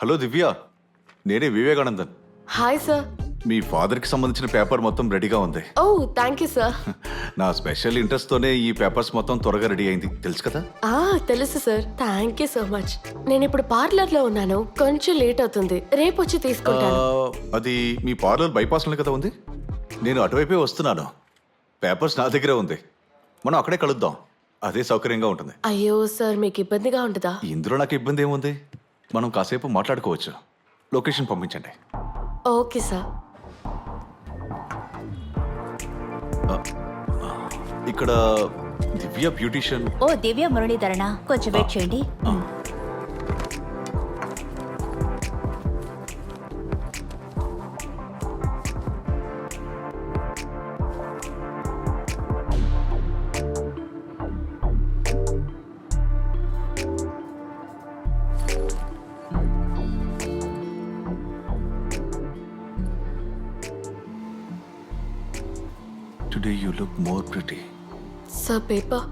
Hello దివ్య, నేనే Vivekanandan. Hi sir. మీ ఫాదర్కి సంబంధించిన పేపర్ మొత్తం రెడీగా ఉంది. ఓ థ్యాంక్ యూ సార్. నా స్పెషల్ ఇంట్రెస్ట్తోనే ఈ పేపర్స్ మొత్తం త్వరగా రెడీ అయింది, తెలుసు కదా. తెలుసు sir. Thank you so much. నేను ఇప్పుడు పార్లర్ లో ఉన్నాను, కొంచెం లేట్ అవుతుంది. రేపు వచ్చి తీసుకుంటాను. అది మీ పార్లర్ బైపాస్లో కదా ఉంది. నేను అటువైపే వస్తున్నాను. పేపర్స్ నా దగ్గరే ఉంది. మనం అక్కడే కలుద్దాం, అదే సౌకర్యంగా ఉంటుంది. అయ్యో సార్, మీకు ఇబ్బందిగా ఉంటుందా? ఇందులో నాకు ఇబ్బంది ఏముంది, మనం కాసేపు మాట్లాడుకోవచ్చు. లొకేషన్ పంపించండి. Okay sir. ఇక్కడ దివ్య బ్యూటిషియన్. ఓ దివ్య మురళీధరణ, కొంచెం వెయిట్ చేయండి. Today you look more pretty. Sir paper.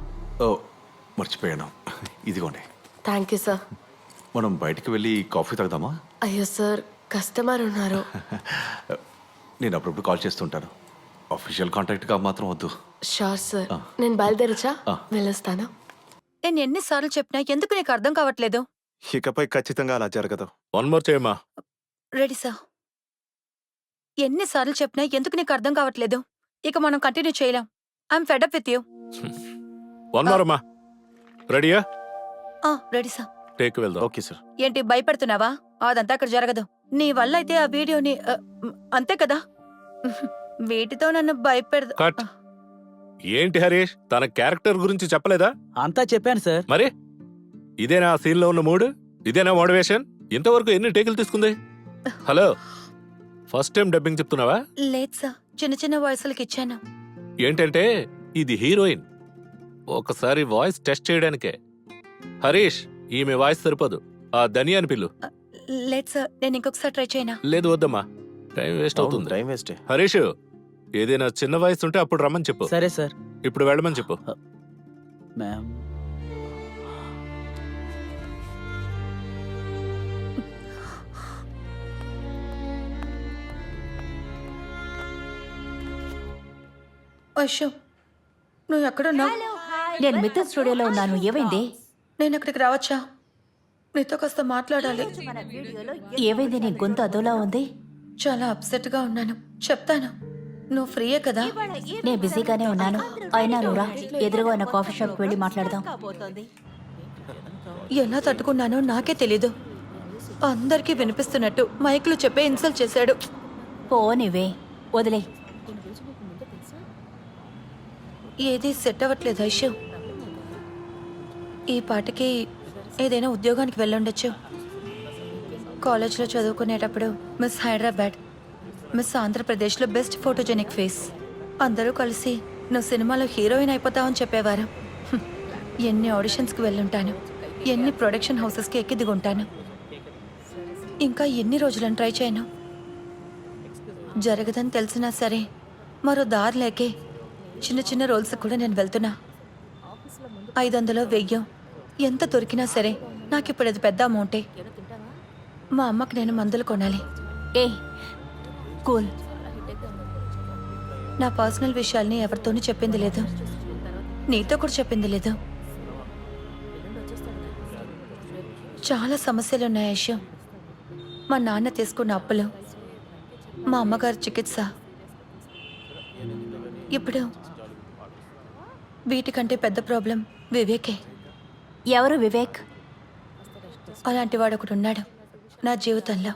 ఓ మర్చిపోయాను, ఇదిగోండి. Thank you sir. మనం బయటికి వెళ్ళి కాఫీ తాగుదామా? అయ్యో సార్, కస్టమర్ ఉన్నారు. నేను అప్పుడప్పుడు కాల్ చేస్తుంటాను, అఫీషియల్ కాంటాక్ట్గా మాత్రం వద్దు. Sure sir. నేను బయలుదేరచ్చా? వెళ్ళొస్తాను. నేను ఎన్నిసార్లు చెప్పినా ఎందుకు నీకు అర్థం కావట్లేదు? ఇకపై ఖచ్చితంగా అలా జరగదు. వన్ మోర్ చేయమ్మా. Ready sir. ఎన్నిసార్లు చెప్పినా ఎందుకు నీకు అర్థం కావట్లేదు? ఇక మనం కంటిన్యూ చేయలేం. I'm fed up with you. One more అమ్మా. రెడీయా? Ready sir. టేక్ వెళ్దాం. Okay sir. ఏంటి భయపడుతున్నావా? అదంతా అక్కడ జరగదు. నీ వల్ల అయితే ఆ వీడియోని అంతే కదా. వీటితో నన్ను భయపెడదు. కట్. ఏంటి హరీష్, తన క్యారెక్టర్ గురించి చెప్పలేదా? అంతా చెప్పాను సార్. మరి ఇదేనా ఆ సీన్ లో ఉన్న మూడ్? ఇదేనా మోటివేషన్? ఇంతవరకు ఎన్ని టేకులు తీసుకుంది? హలో, ఫస్ట్ టైం డబ్బింగ్ చెప్తున్నావా? లేదు సార్, చిన్న చిన్న వాయిస్లకి ఇచ్చాను. ఏంటంటే ఇది హీరోయిన్, ఒకసారి వాయిస్ టెస్ట్ చేయడానికే. హరీష్, ఈమె వాయిస్ సరిపోదు, ఆ ధని అని పిల్లు. లేదు సార్, నేను ఇంకొకసారి ట్రై చేయనా? లేదు వద్దమ్మా, టైం వేస్ట్ అవుతుంది. Time waste. హరీష్, ఏదైనా చిన్న వాయిస్ ఉంటే అప్పుడు రమ్మని చెప్పు. సరే సార్. ఇప్పుడు వెళ్ళమని చెప్పు. మ్యామ్, అయ్యో, నువ్వు ఎక్కడున్నావు? నేను మిథున్ స్టూడియోలో ఉన్నాను. ఏమైంది? నేను అక్కడికి రావచ్చా? నీతో కాస్త మాట్లాడాలి. ఏమైంది? నీ గొంతు అదోలా ఉంది. చాలా అప్సెట్ గా ఉన్నాను, చెప్తాను. నువ్వు ఫ్రీయే కదా? నేను బిజీగానే ఉన్నాను. అయినా నువ్వురా, ఎదురుగా ఉన్న కాఫీ షాప్కి వెళ్ళి మాట్లాడదాం. ఎలా తట్టుకున్నానో నాకే తెలీదు. అందరికీ వినిపిస్తున్నట్టు మైక్లో చెప్పే ఇన్సల్ట్ చేశాడు. పోనివే, వదిలే. ఏది సెట్ అవ్వట్లేదు ఐషు. ఈ పాటకి ఏదైనా ఉద్యోగానికి వెళ్ళుండొచ్చు. కాలేజ్లో చదువుకునేటప్పుడు మిస్ హైదరాబాద్, మిస్ ఆంధ్రప్రదేశ్లో బెస్ట్ ఫోటోజెనిక్ ఫేస్, అందరూ కలిసి నువ్వు సినిమాలో హీరోయిన్ అయిపోతావని చెప్పేవారు. ఎన్ని ఆడిషన్స్కి వెళ్ళుంటాను, ఎన్ని ప్రొడక్షన్ హౌసెస్కి ఎక్కి దిగుంటాను. ఇంకా ఎన్ని రోజులను ట్రై చేయను. జరగదని తెలిసినా సరే మరో దారి లేకే చిన్న చిన్న రోల్స్ కూడా నేను వెళ్తున్నా. 500 1000 ఎంత దొరికినా సరే నాకు ఇప్పుడు అది పెద్ద అమౌంటే. మా అమ్మకి నేను మందులు కొనాలి. ఏ కూల్. నా పర్సనల్ విషయాల్ని ఎవరితోనూ చెప్పింది లేదు, నీతో కూడా చెప్పింది లేదు. చాలా సమస్యలున్నాయి ఐషు. మా నాన్న తీసుకున్న అప్పులు, మా అమ్మగారి చికిత్స. ఇప్పుడు వీటికంటే పెద్ద ప్రాబ్లం వివేకే. ఎవరు వివేక్? అలాంటి వాడు ఒకడు ఉన్నాడు నా జీవితంలో.